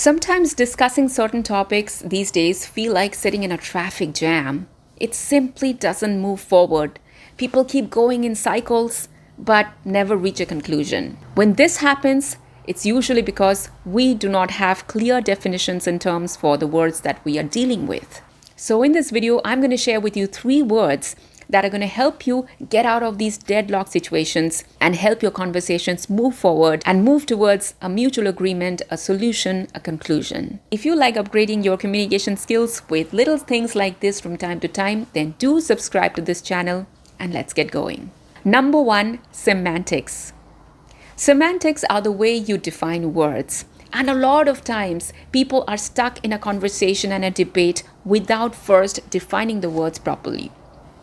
Sometimes discussing certain topics these days feel like sitting in a traffic jam. It simply doesn't move forward. People keep going in cycles but never reach a conclusion. When this happens, it's usually because we do not have clear definitions and terms for the words that we are dealing with. So in this video, I'm going to share with you 3 words that are going to help you get out of these deadlock situations and help your conversations move forward and move towards a mutual agreement, a solution, a conclusion. If you like upgrading your communication skills with little things like this from time to time, then do subscribe to this channel and let's get going. Number 1, semantics. Semantics are the way you define words. And a lot of times, people are stuck in a conversation and a debate without first defining the words properly.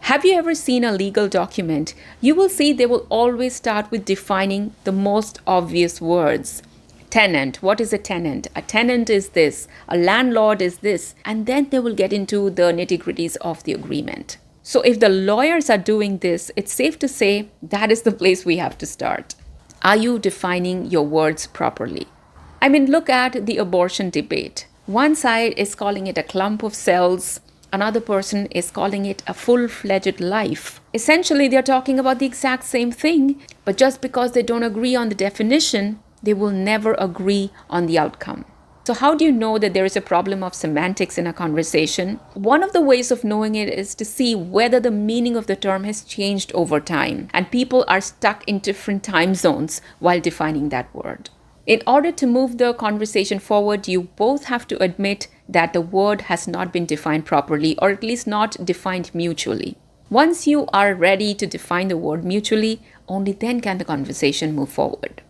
Have you ever seen a legal document? You will see they will always start with defining the most obvious words. Tenant, what is a tenant? A tenant is this, a landlord is this, and then they will get into the nitty-gritties of the agreement. So if the lawyers are doing this, it's safe to say that is the place we have to start. Are you defining your words properly? I mean, look at the abortion debate. One side is calling it a clump of cells. Another person is calling it a full-fledged life. Essentially, they're talking about the exact same thing, but just because they don't agree on the definition, they will never agree on the outcome. So how do you know that there is a problem of semantics in a conversation? One of the ways of knowing it is to see whether the meaning of the term has changed over time and people are stuck in different time zones while defining that word. In order to move the conversation forward, you both have to admit that the word has not been defined properly, or at least not defined mutually. Once you are ready to define the word mutually, only then can the conversation move forward.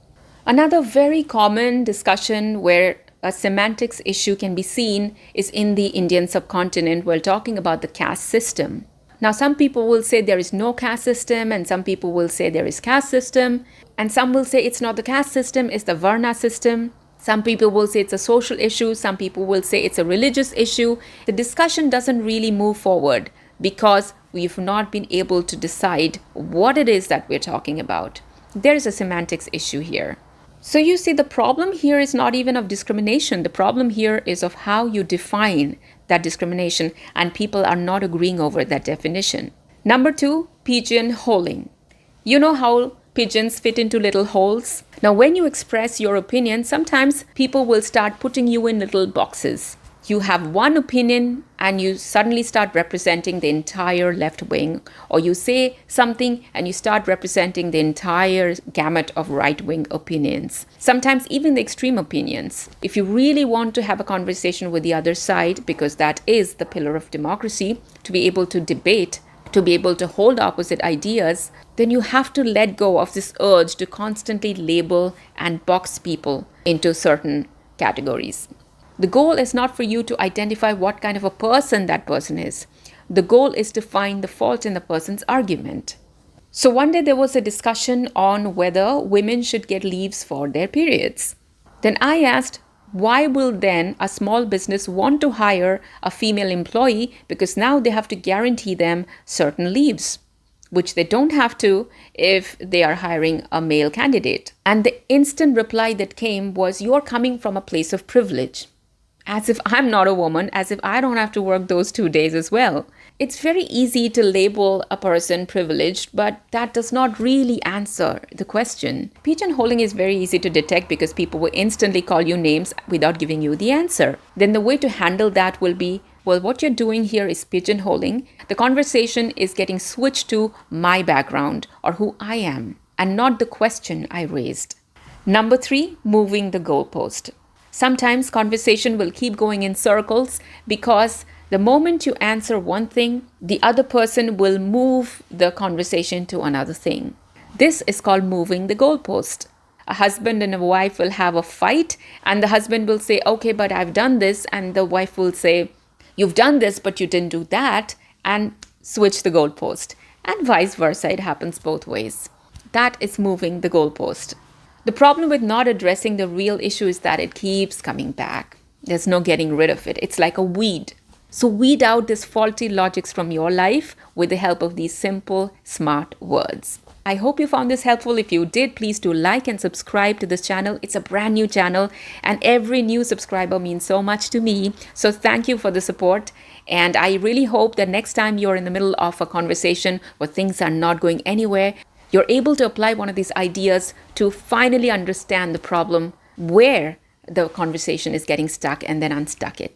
Another very common discussion where a semantics issue can be seen is in the Indian subcontinent while talking about the caste system. Now, some people will say there is no caste system, and some people will say there is caste system, and some will say it's not the caste system, it's the Varna system. Some people will say it's a social issue, some people will say it's a religious issue. The discussion doesn't really move forward because we've not been able to decide what it is that we're talking about. There is a semantics issue here. So you see, the problem here is not even of discrimination. The problem here is of how you define that discrimination, and people are not agreeing over that definition. Number 2, pigeonholing. You know how pigeons fit into little holes? Now, when you express your opinion, sometimes people will start putting you in little boxes. You have one opinion and you suddenly start representing the entire left wing, or you say something and you start representing the entire gamut of right wing opinions, sometimes even the extreme opinions. If you really want to have a conversation with the other side, because that is the pillar of democracy, to be able to debate, to be able to hold opposite ideas, then you have to let go of this urge to constantly label and box people into certain categories. The goal is not for you to identify what kind of a person that person is. The goal is to find the fault in the person's argument. So one day there was a discussion on whether women should get leaves for their periods. Then I asked, why will then a small business want to hire a female employee, because now they have to guarantee them certain leaves, which they don't have to if they are hiring a male candidate. And the instant reply that came was, you're coming from a place of privilege. As if I'm not a woman, as if I don't have to work those 2 days as well. It's very easy to label a person privileged, but that does not really answer the question. Pigeonholing is very easy to detect because people will instantly call you names without giving you the answer. Then the way to handle that will be, well, what you're doing here is pigeonholing. The conversation is getting switched to my background or who I am, and not the question I raised. Number 3, moving the goalpost. Sometimes conversation will keep going in circles because the moment you answer one thing, the other person will move the conversation to another thing. This is called moving the goalpost. A husband and a wife will have a fight, and the husband will say, okay, but I've done this. And the wife will say, you've done this, but you didn't do that, and switch the goalpost. And vice versa, it happens both ways. That is moving the goalpost. The problem with not addressing the real issue is that it keeps coming back. There's no getting rid of it. It's like a weed. So weed out these faulty logics from your life with the help of these simple, smart words. I hope you found this helpful. If you did, please do like and subscribe to this channel. It's a brand new channel, and every new subscriber means so much to me. So thank you for the support. And I really hope that next time you're in the middle of a conversation where things are not going anywhere, you're able to apply one of these ideas to finally understand the problem where the conversation is getting stuck and then unstuck it.